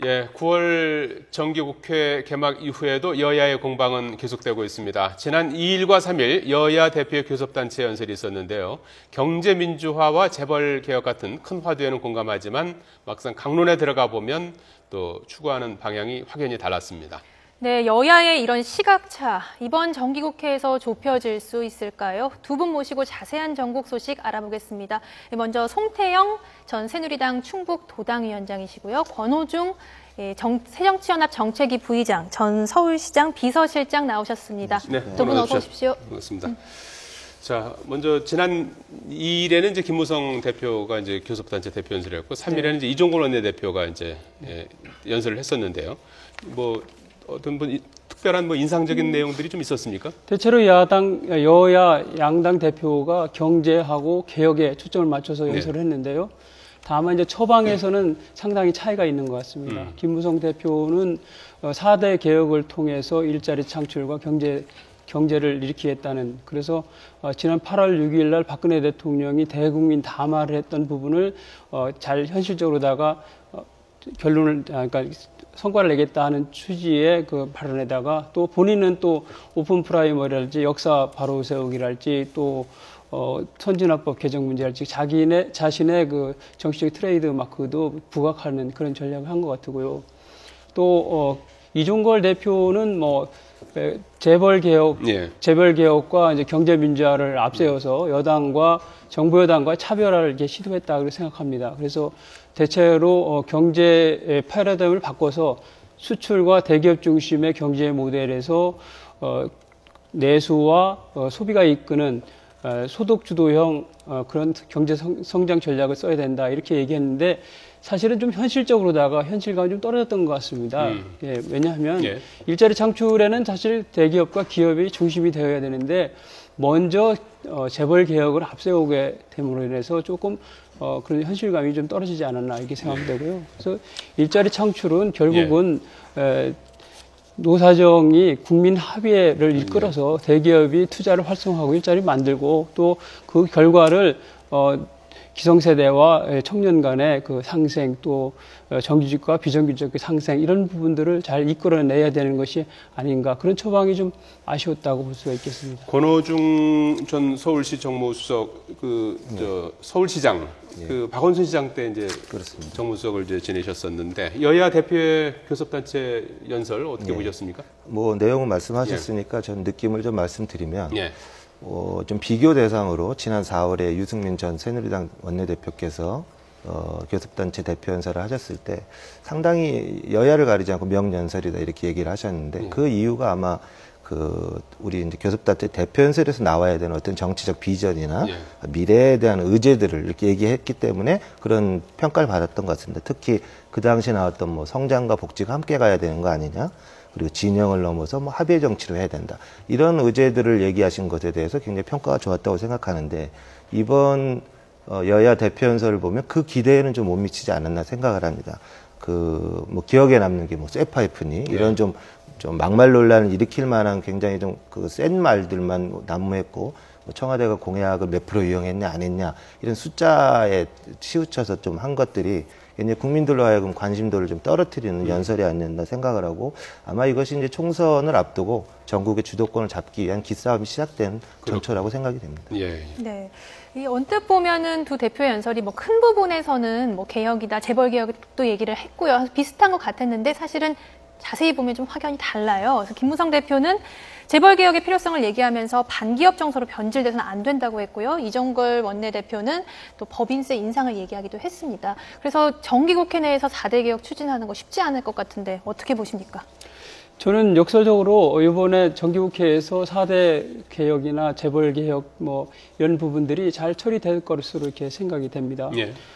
예, 9월 정기국회 개막 이후에도 여야의 공방은 계속되고 있습니다. 지난 2일과 3일 여야 대표의 교섭단체 연설이 있었는데요. 경제민주화와 재벌개혁 같은 큰 화두에는 공감하지만 막상 강론에 들어가 보면 또 추구하는 방향이 확연히 달랐습니다. 네, 여야의 이런 시각차, 이번 정기국회에서 좁혀질 수 있을까요? 두 분 모시고 자세한 전국 소식 알아보겠습니다. 먼저 송태영 전 새누리당 충북도당위원장이시고요. 권오중 새정치연합 정책위 부의장, 전 서울시장 비서실장 나오셨습니다. 네, 두 분 어서 오십시오. 반갑습니다. 자, 먼저 지난 2일에는 이제 김무성 대표가 이제 교섭단체 대표 연설을 했고, 3일에는 이제 이종걸 원내대표가 이제 연설을 했었는데요. 어떤 특별한 인상적인 내용들이 좀 있었습니까? 대체로 여야 양당 대표가 경제하고 개혁에 초점을 맞춰서 연설을 했는데요. 다만 이제 처방에서는 상당히 차이가 있는 것 같습니다. 김무성 대표는 4대 개혁을 통해서 일자리 창출과 경제를 일으키겠다는, 그래서 지난 8월 6일 날 박근혜 대통령이 대국민 담화를 했던 부분을 잘 현실적으로다가 그러니까 성과를 내겠다 하는 취지의 그 발언에다가 또 본인은 또 오픈 프라이머리랄지 역사 바로 세우기랄지 또 선진화법 개정 문제랄지 자신의 그 정치적 트레이드 마크도 부각하는 그런 전략을 한 것 같고요. 또 이종걸 대표는 재벌개혁과 이제 경제민주화를 앞세워서 여당과 정부 여당과 차별화를 이렇게 시도했다고 생각합니다. 그래서 대체로 경제의 패러다임을 바꿔서 수출과 대기업 중심의 경제 모델에서 내수와 소비가 이끄는 소득주도형 그런 경제 성장 전략을 써야 된다 이렇게 얘기했는데 사실은 좀 현실적으로다가 현실감이 좀 떨어졌던 것 같습니다. 예, 왜냐하면 일자리 창출에는 사실 대기업과 기업이 중심이 되어야 되는데 먼저 재벌 개혁을 앞세우게 됨으로 인해서 조금 그런 현실감이 좀 떨어지지 않았나 이렇게 생각되고요. 그래서 일자리 창출은 결국은 노사정이 국민 합의를 이끌어서 대기업이 투자를 활성화하고 일자리 만들고 또 그 결과를 기성세대와 청년 간의 그 상생 또 정규직과 비정규직의 상생 이런 부분들을 잘 이끌어내야 되는 것이 아닌가 그런 처방이 좀 아쉬웠다고 볼 수가 있겠습니다. 권오중 전 서울시 정무수석 서울시장 박원순 시장 때 이제 그렇습니다. 정무수석을 이제 지내셨었는데 여야 대표의 교섭단체 연설 어떻게 보셨습니까? 내용은 말씀하셨으니까 전 느낌을 좀 말씀드리면 좀 비교 대상으로 지난 4월에 유승민 전 새누리당 원내대표께서 교섭단체 대표 연설을 하셨을 때 상당히 여야를 가리지 않고 명연설이다 이렇게 얘기를 하셨는데 그 이유가 아마 우리 이제 교섭단체 대표 연설에서 나와야 되는 어떤 정치적 비전이나 미래에 대한 의제들을 이렇게 얘기했기 때문에 그런 평가를 받았던 것 같습니다. 특히 그 당시 나왔던 성장과 복지가 함께 가야 되는 거 아니냐. 그리고 진영을 넘어서 합의 정치로 해야 된다. 이런 의제들을 얘기하신 것에 대해서 굉장히 평가가 좋았다고 생각하는데 이번 여야 대표 연설을 보면 그 기대에는 좀 못 미치지 않았나 생각을 합니다. 기억에 남는 게 쇠파이프니 이런 좀 막말 논란을 일으킬 만한 굉장히 좀 센 말들만 난무했고 청와대가 공약을 몇 프로 이용했냐 안 했냐 이런 숫자에 치우쳐서 좀 한 것들이 굉장히 국민들로 하여금 관심도를 좀 떨어뜨리는 연설이 아니었나 생각을 하고 아마 이것이 이제 총선을 앞두고 전국의 주도권을 잡기 위한 기싸움이 시작된 전초라고 생각이 됩니다. 네. 언뜻 보면은 두 대표의 연설이 큰 부분에서는 개혁이다, 재벌 개혁도 얘기를 했고요. 비슷한 것 같았는데 사실은 자세히 보면 좀 확연히 달라요. 그래서 김무성 대표는 재벌 개혁의 필요성을 얘기하면서 반기업 정서로 변질돼서는 안 된다고 했고요. 이종걸 원내대표는 또 법인세 인상을 얘기하기도 했습니다. 그래서 정기국회 내에서 4대 개혁 추진하는 거 쉽지 않을 것 같은데 어떻게 보십니까? 저는 역설적으로 이번에 정기국회에서 4대 개혁이나 재벌개혁 이런 부분들이 잘 처리될 것으로 이렇게 생각이 됩니다.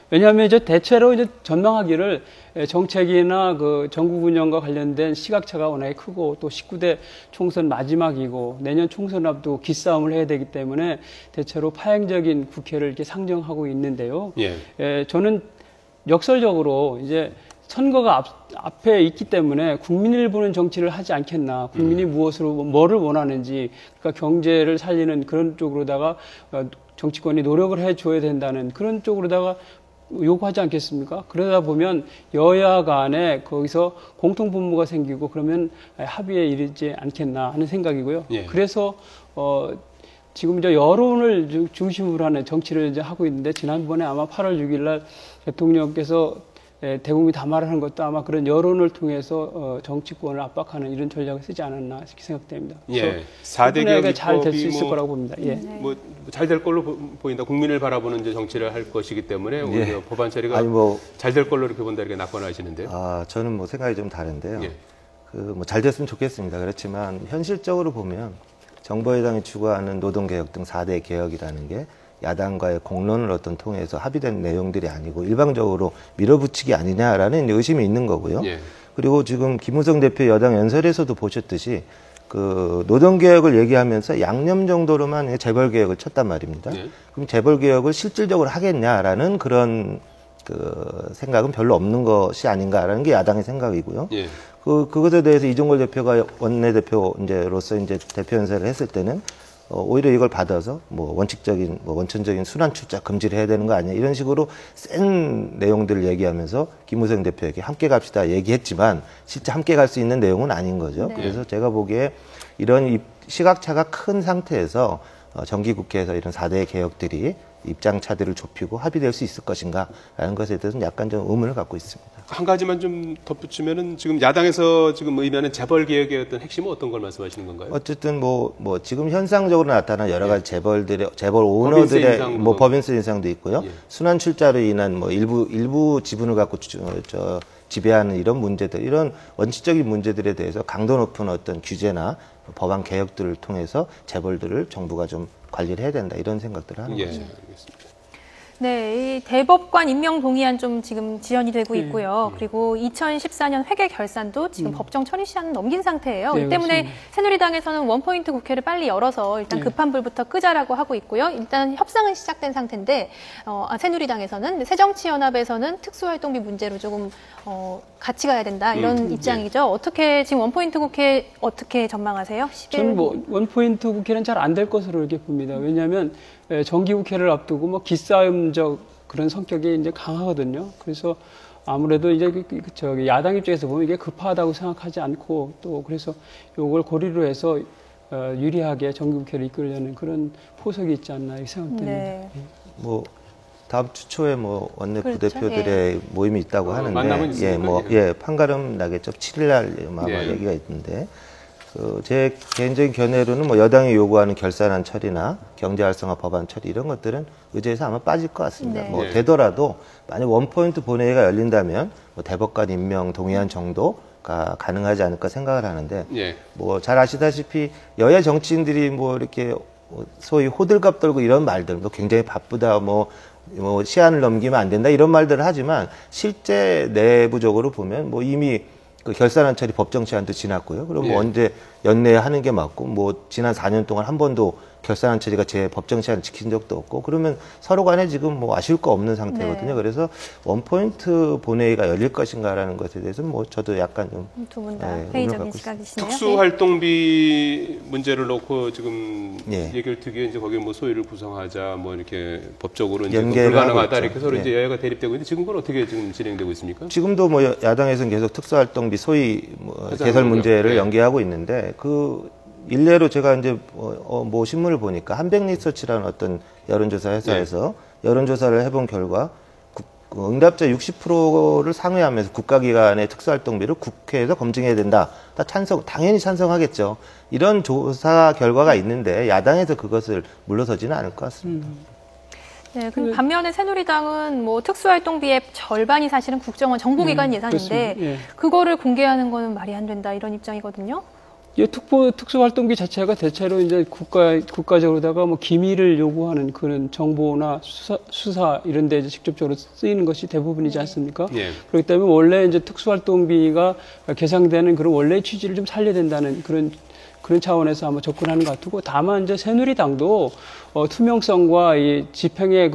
왜냐하면 대체로 전망하기를 정책이나 전국 운영과 관련된 시각차가 워낙에 크고 또 19대 총선 마지막이고 내년 총선 앞두고 기싸움을 해야 되기 때문에 대체로 파행적인 국회를 이렇게 상정하고 있는데요. 저는 역설적으로 선거가 앞에 있기 때문에 국민을 보는 정치를 하지 않겠나. 국민이 뭐를 원하는지, 그러니까 경제를 살리는 그런 쪽으로다가 정치권이 노력을 해줘야 된다는 그런 쪽으로다가 요구하지 않겠습니까? 그러다 보면 여야 간에 거기서 공통분모가 생기고 그러면 합의에 이르지 않겠나 하는 생각이고요. 예. 그래서 지금 이제 여론을 중심으로 하는 정치를 이제 하고 있는데, 지난번에 아마 8월 6일 날 대통령께서 대국민 담화를 하는 것도 아마 그런 여론을 통해서 정치권을 압박하는 이런 전략을 쓰지 않았나 이렇게 생각됩니다. 예. 4대 개혁이 잘 될 수 있을 거라고 봅니다. 예. 뭐 잘 될 걸로 보인다. 국민을 바라보는 이제 정치를 할 것이기 때문에 오히려 법안 처리가 잘 될 걸로 이렇게 본다, 이렇게 낙관하시는데요. 아, 저는 뭐 생각이 좀 다른데요. 예. 뭐 잘 됐으면 좋겠습니다. 그렇지만 현실적으로 보면 정부 여당이 추구하는 노동개혁 등 4대 개혁이라는 게 야당과의 공론을 통해서 합의된 내용들이 아니고 일방적으로 밀어붙이기 아니냐라는 의심이 있는 거고요. 예. 그리고 지금 김무성 대표 여당 연설에서도 보셨듯이 그 노동개혁을 얘기하면서 양념 정도로만 재벌개혁을 쳤단 말입니다. 예. 그럼 재벌개혁을 실질적으로 하겠냐라는 그런 그 생각은 별로 없는 것이 아닌가라는 게 야당의 생각이고요. 예. 그것에 대해서 이종걸 대표가 원내대표로서 이제 대표 연설을 했을 때는 오히려 이걸 받아서 원천적인 순환 출자 금지를 해야 되는 거 아니야, 이런 식으로 센 내용들을 얘기하면서 김무성 대표에게 함께 갑시다 얘기했지만 실제 함께 갈 수 있는 내용은 아닌 거죠. 네. 그래서 제가 보기에 이런 시각차가 큰 상태에서 정기국회에서 이런 4대 개혁들이 입장차들을 좁히고 합의될 수 있을 것인가라는 것에 대해서는 약간 좀 의문을 갖고 있습니다. 한 가지만 좀 덧붙이면은 지금 야당에서 지금 의미하는 재벌 개혁의 어떤 핵심은 어떤 걸 말씀하시는 건가요? 어쨌든 지금 현상적으로 나타난 여러 가지 재벌 오너들의 법인세 인상도 있고요. 예. 순환 출자로 인한 일부 지분을 갖고 지배하는 이런 문제들, 이런 원칙적인 문제들에 대해서 강도 높은 어떤 규제나 법안 개혁들을 통해서 재벌들을 정부가 좀 관리를 해야 된다, 이런 생각들을 하는 거죠. 알겠습니다. 네, 이 대법관 임명 동의안 좀 지금 지연이 되고 있고요. 그리고 2014년 회계 결산도 지금 법정 처리 시한은 넘긴 상태예요. 네, 이 때문에 맞습니다. 새누리당에서는 원포인트 국회를 빨리 열어서 일단 급한 불부터 끄자라고 하고 있고요. 일단 협상은 시작된 상태인데 새누리당에서는, 새정치연합에서는 특수활동비 문제로 조금 같이 가야 된다, 이런 입장이죠. 어떻게 지금 원포인트 국회 어떻게 전망하세요? 저는 원포인트 국회는 잘 안 될 것으로 이렇게 봅니다. 왜냐하면 정기국회를 앞두고 기싸움적 그런 성격이 이제 강하거든요. 그래서 아무래도 이제 야당 입장에서 보면 이게 급하다고 생각하지 않고, 또 그래서 이걸 고리로 해서 유리하게 정기국회를 이끌려는 그런 포석이 있지 않나 이렇게 생각됩니다. 네. 다음 주 초에 원내 그렇죠. 부대표들의 모임이 있다고 하는데, 만남은 있습니까? 판가름 나겠죠. 7일 날 아마 얘기가 있는데, 제 개인적인 견해로는 여당이 요구하는 결산안 처리나 경제활성화 법안 처리, 이런 것들은 의제에서 아마 빠질 것 같습니다. 네. 되더라도 만약 원포인트 본회의가 열린다면 대법관 임명 동의안 정도가 가능하지 않을까 생각을 하는데, 잘 아시다시피 여야 정치인들이 이렇게 소위 호들갑 떨고 이런 말들, 굉장히 바쁘다, 시한을 넘기면 안 된다, 이런 말들을 하지만 실제 내부적으로 보면 이미 그 결산안 처리 법정 시한도 지났고요. 그럼 언제 연내에 하는 게 맞고, 지난 4년 동안 한 번도 결산안 처리가 제 법정 시한을 지킨 적도 없고, 그러면 서로 간에 지금 아쉬울 거 없는 상태거든요. 네. 그래서 원포인트 본회의가 열릴 것인가라는 것에 대해서는 저도 약간 좀 두 분 다 회의적인 시각이시네요. 특수활동비 문제를 놓고 지금 얘기를 듣기에 이제 거기에 소위를 구성하자, 이렇게 법적으로 이제 불가능하다, 이렇게 서로 이제 여야가 대립되고 있는데, 지금 그건 어떻게 지금 진행되고 있습니까? 지금도 야당에서는 계속 특수활동비 소위 개설 문제를 연기하고 있는데, 일례로 제가 이제 신문을 보니까 한백리서치라는 어떤 여론조사 회사에서 여론조사를 해본 결과 응답자 60%를 상회하면서 국가기관의 특수활동비를 국회에서 검증해야 된다. 당연히 찬성하겠죠. 이런 조사 결과가 있는데 야당에서 그것을 물러서지는 않을 것 같습니다. 네, 근데 반면에 새누리당은 특수활동비의 절반이 사실은 국정원 정보기관 예산인데 그거를 공개하는 거는 말이 안 된다, 이런 입장이거든요. 특수활동비 자체가 대체로 이제 국가적으로다가 기밀을 요구하는 그런 정보나 수사 이런 데 직접적으로 쓰이는 것이 대부분이지 않습니까? 그렇기 때문에 원래 이제 특수활동비가 계상되는 그런 원래 취지를 좀 살려야 된다는 그런 차원에서 아마 접근하는 것 같고, 다만 이제 새누리당도 투명성과 이 집행의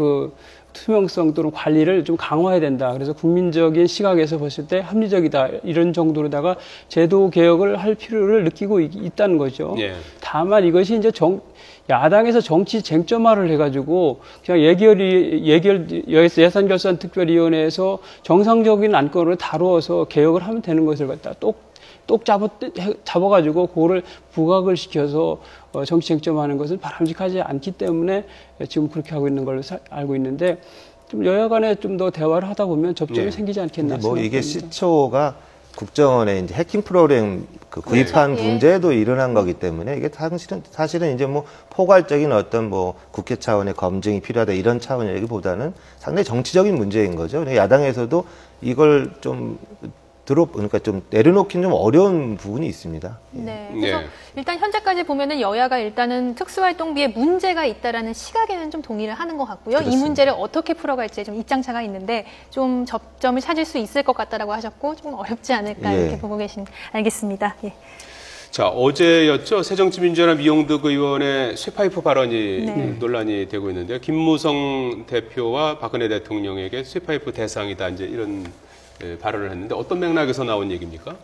투명성 또는 관리를 좀 강화해야 된다. 그래서 국민적인 시각에서 봤을 때 합리적이다. 이런 정도로다가 제도 개혁을 할 필요를 느끼고 있다는 거죠. 예. 다만 이것이 이제 야당에서 정치 쟁점화를 해가지고 그냥 예산결산특별위원회에서 정상적인 안건을 다루어서 개혁을 하면 되는 것을 갖다 똑 잡아가지고 그거를 부각을 시켜서 정치 쟁점화하는 것은 바람직하지 않기 때문에 지금 그렇게 하고 있는 걸로 알고 있는데 좀 여야 간에 좀 더 대화를 하다 보면 접점이 생기지 않겠나 뭐 이게 시초가 국정원의 이제 해킹 프로그램 구입한 문제도 일어난 거기 때문에 이게 사실은 이제 뭐 포괄적인 어떤 뭐 국회 차원의 검증이 필요하다 이런 차원이라기보다는 상당히 정치적인 문제인 거죠. 야당에서도 이걸 좀 그러니까 좀 내려놓기는 좀 어려운 부분이 있습니다. 네. 그래서 일단 현재까지 보면은 여야가 일단은 특수활동비에 문제가 있다라는 시각에는 좀 동의를 하는 것 같고요. 그렇습니다. 이 문제를 어떻게 풀어갈지 좀 입장차가 있는데 좀 접점을 찾을 수 있을 것 같다라고 하셨고 좀 어렵지 않을까 이렇게 보고 알겠습니다. 예. 자, 어제였죠. 새정치민주연합 이용득 의원의 쇠파이프 발언이 논란이 되고 있는데요. 김무성 대표와 박근혜 대통령에게 쇠파이프 대상이다 이제 이런 발언을 했는데 어떤 맥락에서 나온 얘기입니까?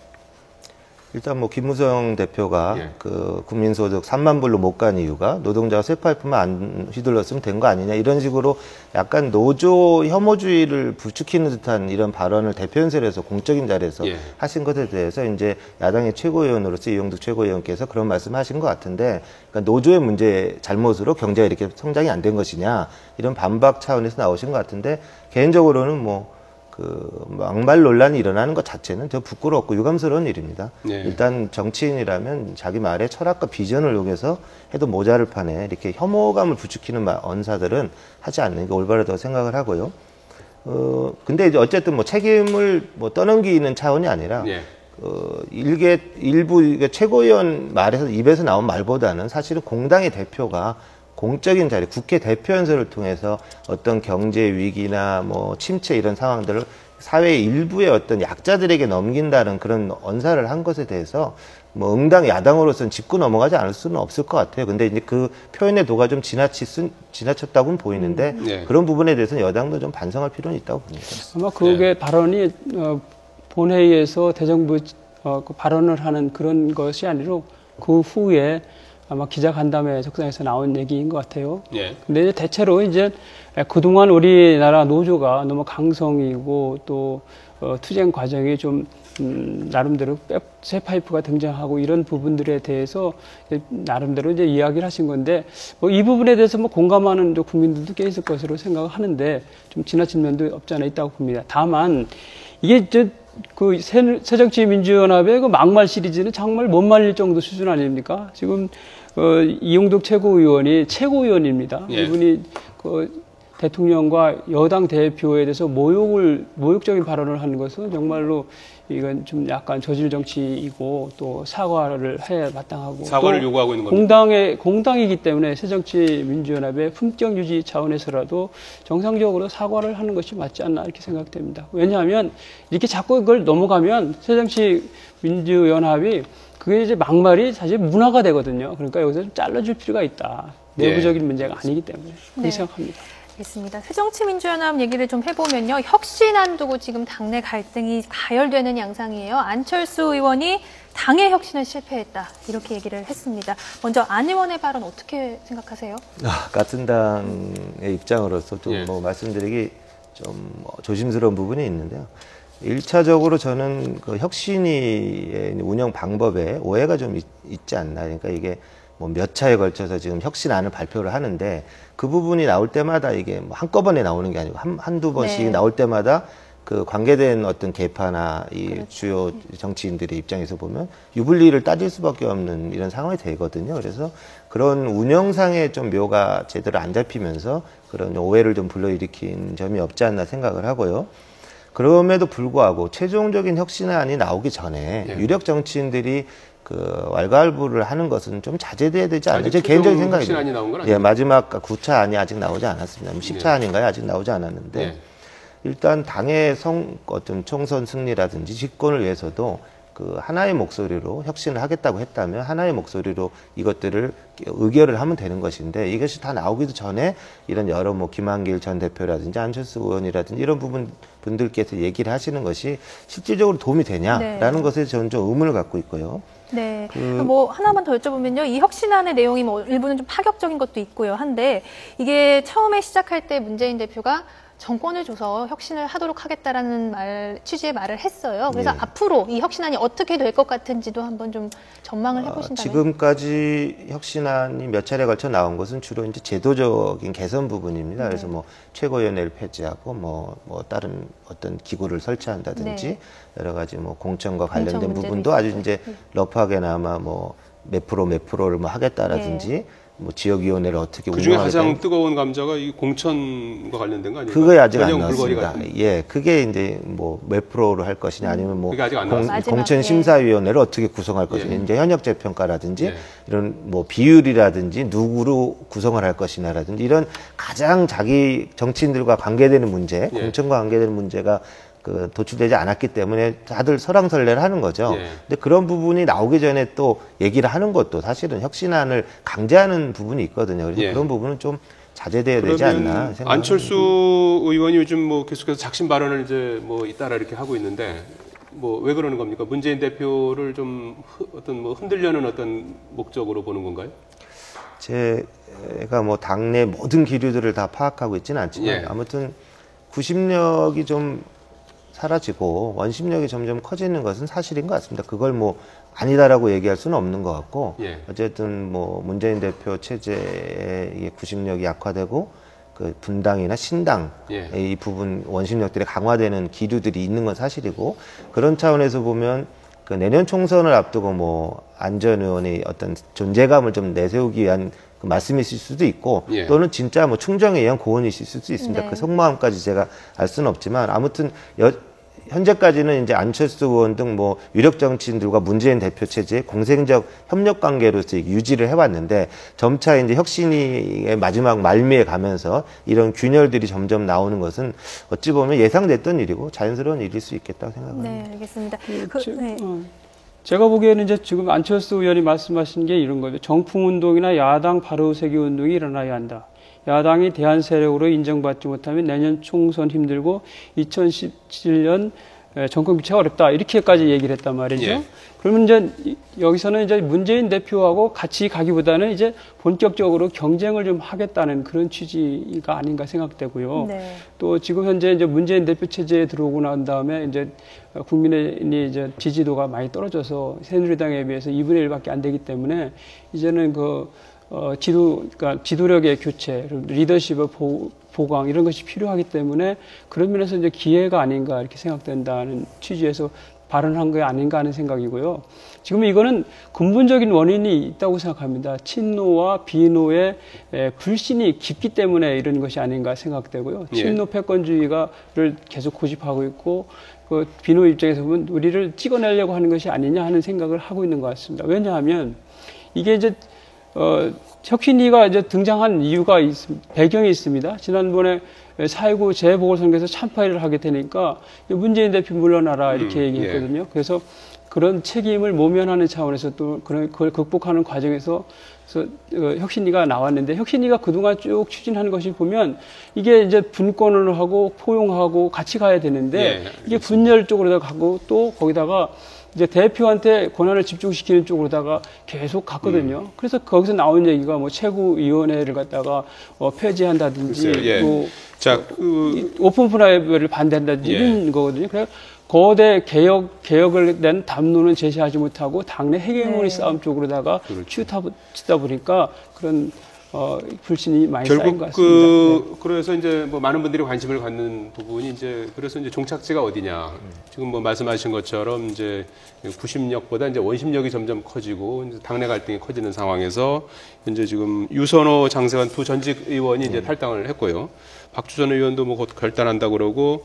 일단 뭐 김무성 대표가 그 국민소득 3만 불로 못 간 이유가 노동자가 쇠파이프만 안 휘둘렀으면 된 거 아니냐 이런 식으로 약간 노조 혐오주의를 부추기는 듯한 이런 발언을 대표연설에서 공적인 자리에서 하신 것에 대해서 이제 야당의 최고위원으로서 이용득 최고위원께서 그런 말씀하신 것 같은데 그러니까 노조의 문제 잘못으로 경제가 이렇게 성장이 안 된 것이냐 이런 반박 차원에서 나오신 것 같은데 개인적으로는 뭐 막말 논란이 일어나는 것 자체는 더 부끄럽고 유감스러운 일입니다. 일단 정치인이라면 자기 말의 철학과 비전을 녹여서 해도 모자를 판에 이렇게 혐오감을 부추기는 언사들은 하지 않는 게 올바르다고 생각을 하고요. 근데 이제 어쨌든 뭐 책임을 뭐 떠넘기는 차원이 아니라 일부 최고위원 말에서 입에서 나온 말보다는 사실은 공당의 대표가 공적인 자리, 국회 대표연설을 통해서 어떤 경제 위기나 뭐 침체 이런 상황들을 사회의 일부의 어떤 약자들에게 넘긴다는 그런 언사를 한 것에 대해서 뭐 응당 야당으로서는 짚고 넘어가지 않을 수는 없을 것 같아요. 근데 이제 그 표현의 도가 좀 지나쳤다고는 보이는데 그런 부분에 대해서는 여당도 좀 반성할 필요는 있다고 봅니다. 아마 그게 발언이 본회의에서 대정부 발언을 하는 그런 것이 아니라 그 후에 아마 기자간담회 적상에서 나온 얘기인 것 같아요. 근데 이제 대체로 이제 그동안 우리나라 노조가 너무 강성이고 또 투쟁 과정이 좀 나름대로 쇠파이프가 등장하고 이런 부분들에 대해서 나름대로 이제 이야기를 하신 건데 뭐 이 부분에 대해서 뭐 공감하는 국민들도 꽤 있을 것으로 생각을 하는데 좀 지나친 면도 없지 않아 있다고 봅니다. 다만 이게 그 새정치민주연합의 그 막말 시리즈는 정말 못 말릴 정도 수준 아닙니까? 지금 이용득 최고위원이 최고위원입니다. 이분이 그 대통령과 여당 대표에 대해서 모욕적인 발언을 하는 것은 정말로 이건 좀 약간 저질 정치이고 또 사과를 해야 마땅하고 사과를 요구하고 있는 겁니다. 공당이기 때문에 새정치민주연합의 품격 유지 차원에서라도 정상적으로 사과를 하는 것이 맞지 않나 이렇게 생각됩니다. 왜냐하면 이렇게 자꾸 그걸 넘어가면 새정치민주연합이 그게 이제 막말이 사실 문화가 되거든요. 그러니까 여기서 좀 잘라줄 필요가 있다. 내부적인 문제가 아니기 때문에 그렇게 생각합니다. 알겠습니다. 새정치민주연합 얘기를 좀 해보면요. 혁신안 두고 지금 당내 갈등이 가열되는 양상이에요. 안철수 의원이 당의 혁신을 실패했다. 이렇게 얘기를 했습니다. 먼저 안 의원의 발언 어떻게 생각하세요? 같은 당의 입장으로서 좀 뭐 말씀드리기 좀 조심스러운 부분이 있는데요. 1차적으로 저는 그 혁신위의 운영 방법에 오해가 좀 있지 않나. 그러니까 이게 뭐 몇 차에 걸쳐서 지금 혁신안을 발표를 하는데 그 부분이 나올 때마다 이게 뭐 한꺼번에 나오는 게 아니고 한두 번씩 나올 때마다 그 관계된 어떤 계파나 이 주요 정치인들의 입장에서 보면 유불리를 따질 수밖에 없는 이런 상황이 되거든요. 그래서 그런 운영상의 좀 묘가 제대로 안 잡히면서 그런 오해를 좀 불러일으킨 점이 없지 않나 생각을 하고요. 그럼에도 불구하고 최종적인 혁신안이 나오기 전에 유력 정치인들이 그 왈가왈부를 하는 것은 좀 자제돼야 되지 않나요? 제 개인적인 생각입니다. 혁신안이 나온 건 아니에요? 마지막 9차안이 아직 나오지 않았습니다. 10차안인가요? 아직 나오지 않았는데 일단 당의 어떤 총선 승리라든지 집권을 위해서도 그 하나의 목소리로 혁신을 하겠다고 했다면 하나의 목소리로 이것들을 의결을 하면 되는 것인데 이것이 다 나오기도 전에 이런 여러 뭐 김한길 전 대표라든지 안철수 의원이라든지 이런 분들께서 얘기를 하시는 것이 실질적으로 도움이 되냐라는 네. 것에 저는 좀 의문을 갖고 있고요. 네. 뭐 하나만 더 여쭤보면요. 이 혁신안의 내용이 뭐 일부는 좀 파격적인 것도 있고요. 한데 이게 처음에 시작할 때 문재인 대표가 정권을 줘서 혁신을 하도록 하겠다라는 취지의 말을 했어요. 그래서 네. 앞으로 이 혁신안이 어떻게 될 것 같은지도 한번 좀 전망을 해보신다면. 지금까지 혁신안이 몇 차례 걸쳐 나온 것은 주로 이제 제도적인 개선 부분입니다. 그래서 뭐 최고위원회를 폐지하고 뭐 다른 어떤 기구를 설치한다든지 여러 가지 뭐 공천과 관련된 부분도 아주 이제 러프하게나마 뭐 몇 프로를 뭐 하겠다라든지 뭐 지역위원회를 어떻게 그중에 운영하겠다. 가장 뜨거운 감자가 이 공천과 관련된 거 아니에요? 그거에 아직 안 나왔습니다. 예, 그게 이제 뭐 몇 프로로 할 것이냐 아니면 뭐 그게 아직 안 나왔습니다. 공천심사위원회를 어떻게 구성할 것이냐 이제 현역 재평가라든지 이런 뭐 비율이라든지 누구로 구성을 할 것이냐라든지 이런 가장 자기 정치인들과 관계되는 문제, 공천과 관계되는 문제가 그 도출되지 않았기 때문에 다들 설왕설래를 하는 거죠. 근데 그런 부분이 나오기 전에 또 얘기를 하는 것도 사실은 혁신안을 강제하는 부분이 있거든요. 그래서 그런 부분은 좀 자제돼야 되지 않나 생각합니다. 안철수 의원이 요즘 뭐 계속해서 작심 발언을 이제 뭐 잇따라 이렇게 하고 있는데 뭐 왜 그러는 겁니까? 문재인 대표를 좀 어떤 뭐 흔들려는 어떤 목적으로 보는 건가요? 제가 뭐 당내 모든 기류들을 다 파악하고 있지는 않지만 아무튼 구심력이 좀 사라지고 원심력이 점점 커지는 것은 사실인 것 같습니다. 그걸 뭐 아니다라고 얘기할 수는 없는 것 같고 어쨌든 뭐 문재인 대표 체제의 구심력이 약화되고 그 분당이나 신당 이 부분 원심력들이 강화되는 기류들이 있는 건 사실이고 그런 차원에서 보면 그 내년 총선을 앞두고 뭐 안 전 의원의 어떤 존재감을 좀 내세우기 위한 그 말씀이실 수도 있고 또는 진짜 뭐 충정에 의한 고언이실 수도 있습니다. 그 속마음까지 제가 알 수는 없지만 아무튼 현재까지는 이제 안철수 의원 등 뭐 유력 정치인들과 문재인 대표 체제의 공생적 협력 관계로서 유지를 해왔는데 점차 이제 혁신의 마지막 말미에 가면서 이런 균열들이 점점 나오는 것은 어찌 보면 예상됐던 일이고 자연스러운 일일 수 있겠다고 생각합니다. 네, 알겠습니다. 제가 보기에는 이제 지금 안철수 의원이 말씀하신 게 이런 거죠. 정풍운동이나 야당 바로세기 운동이 일어나야 한다. 야당이 대안 세력으로 인정받지 못하면 내년 총선 힘들고 2017년 정권 교체가 어렵다. 이렇게까지 얘기를 했단 말이죠. 그러면 이제 여기서는 이제 문재인 대표하고 같이 가기보다는 이제 본격적으로 경쟁을 좀 하겠다는 그런 취지가 아닌가 생각되고요. 또 지금 현재 이제 문재인 대표 체제에 들어오고 난 다음에 이제 국민의 이제 지지도가 많이 떨어져서 새누리당에 비해서 2분의 1밖에 안 되기 때문에 이제는 그러니까 지도력의 교체, 리더십의 보강 이런 것이 필요하기 때문에 그런 면에서 이제 기회가 아닌가 이렇게 생각된다는 취지에서 발언한 게 아닌가 하는 생각이고요. 지금 이거는 근본적인 원인이 있다고 생각합니다. 친노와 비노의 불신이 깊기 때문에 이런 것이 아닌가 생각되고요. 친노 패권주의를 계속 고집하고 있고 그 비노 입장에서 보면 우리를 찍어내려고 하는 것이 아니냐 하는 생각을 하고 있는 것 같습니다. 왜냐하면 이게 이제 혁신위가 이제 등장한 이유가 배경이 있습니다. 지난번에 4.19 재보궐선거에서 참패를 하게 되니까 문재인 대표 물러나라 이렇게 얘기했거든요. 그래서 그런 책임을 모면하는 차원에서 또 그걸 극복하는 과정에서 혁신위가 나왔는데 혁신위가 그동안 쭉 추진하는 것이 보면 이게 이제 분권을 하고 포용하고 같이 가야 되는데 이게 분열 쪽으로 가고 또 거기다가 이제 대표한테 권한을 집중시키는 쪽으로다가 계속 갔거든요. 그래서 거기서 나온 얘기가 뭐 최고위원회를 갖다가 폐지한다든지 또 오픈 프라이빗을 반대한다든지 이런 거거든요. 그래서 거대 개혁을 낸 담론은 제시하지 못하고 당내 헤게모니 싸움 쪽으로다가 치우치다 보니까 그런 불신이 많이 쌓인 것 같습니다. 그래서 이제 뭐 많은 분들이 관심을 갖는 부분이 그래서 이제 종착지가 어디냐. 지금 뭐 말씀하신 것처럼 이제 구심력보다 이제 원심력이 점점 커지고 이제 당내 갈등이 커지는 상황에서 현재 지금 유선호, 장세환 두 전직 의원이 이제 탈당을 했고요. 박주선 의원도 뭐 곧 결단한다 그러고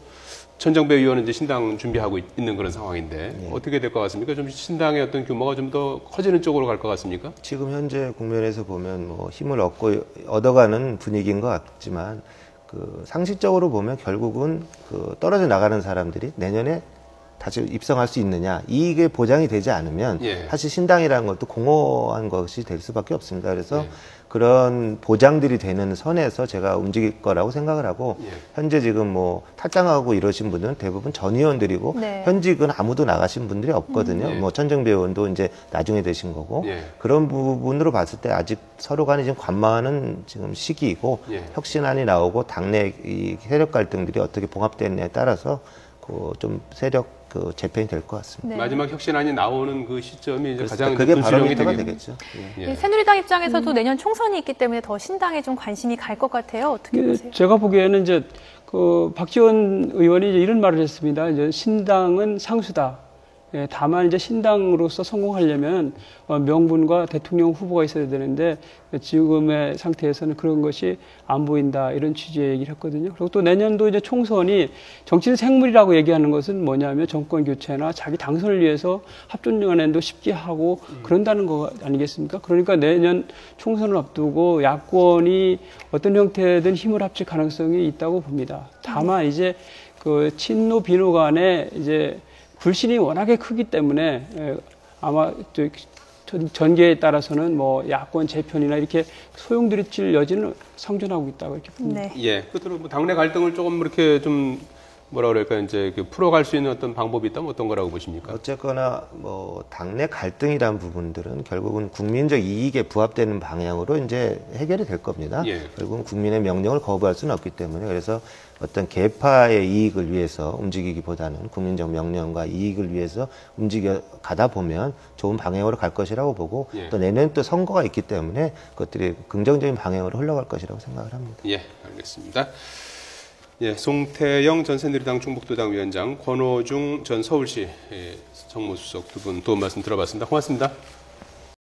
천정배 의원은 이제 신당 준비하고 있는 그런 상황인데 어떻게 될 것 같습니까? 좀 신당의 어떤 규모가 좀 더 커지는 쪽으로 갈 것 같습니까? 지금 현재 국면에서 보면 뭐 힘을 얻어가는 분위기인 것 같지만 그 상식적으로 보면 결국은 그 떨어져 나가는 사람들이 내년에 다시 입성할 수 있느냐, 이게 보장이 되지 않으면 예. 사실 신당이라는 것도 공허한 것이 될 수밖에 없습니다. 그래서 그런 보장들이 되는 선에서 제가 움직일 거라고 생각을 하고 현재 지금 뭐 탈당하고 이러신 분들은 대부분 전 의원들이고 현직은 아무도 나가신 분들이 없거든요. 뭐 천정배 의원도 이제 나중에 되신 거고 그런 부분으로 봤을 때 아직 서로 간에 지금 관망하는 지금 시기이고 혁신안이 나오고 당내 이 세력 갈등들이 어떻게 봉합되느냐에 따라서 그 좀 세력 그 재편이 될 것 같습니다. 마지막 혁신안이 나오는 그 시점이 이제 가장 그게 분수령이 바로 되겠죠. 새누리당 입장에서도 내년 총선이 있기 때문에 더 신당에 좀 관심이 갈 것 같아요. 어떻게 보세요? 제가 보기에는 이제 그 박지원 의원이 이제 이런 말을 했습니다. 이제 신당은 상수다. 예, 다만 이제 신당으로서 성공하려면 명분과 대통령 후보가 있어야 되는데 지금의 상태에서는 그런 것이 안 보인다, 이런 취지의 얘기를 했거든요. 그리고 또 내년도 이제 총선이 정치는 생물이라고 얘기하는 것은 뭐냐면 정권 교체나 자기 당선을 위해서 합종연행도 쉽게 하고 그런다는 거 아니겠습니까? 그러니까 내년 총선을 앞두고 야권이 어떤 형태든 힘을 합칠 가능성이 있다고 봅니다. 다만 이제 그 친노 비노 간에 이제 불신이 워낙에 크기 때문에 아마 전개에 따라서는 뭐 야권 재편이나 이렇게 소용돌이칠 여지는 상존하고 있다고 이렇게 봅니다. 네. 예, 끝으로 뭐 당내 갈등을 조금 이렇게 좀 뭐라 그럴까 이제 풀어갈 수 있는 어떤 방법이 있다면 어떤 거라고 보십니까? 어쨌거나 뭐 당내 갈등이란 부분들은 결국은 국민적 이익에 부합되는 방향으로 이제 해결이 될 겁니다. 결국은 국민의 명령을 거부할 수는 없기 때문에 그래서 어떤 계파의 이익을 위해서 움직이기보다는 국민적 명령과 이익을 위해서 움직여 가다 보면 좋은 방향으로 갈 것이라고 보고 또 내년 또 선거가 있기 때문에 그것들이 긍정적인 방향으로 흘러갈 것이라고 생각을 합니다. 예, 알겠습니다. 예, 송태영 전 새누리당 충북도당 위원장, 권오중 전 서울시 정무수석 두 분 도움 말씀 들어봤습니다. 고맙습니다.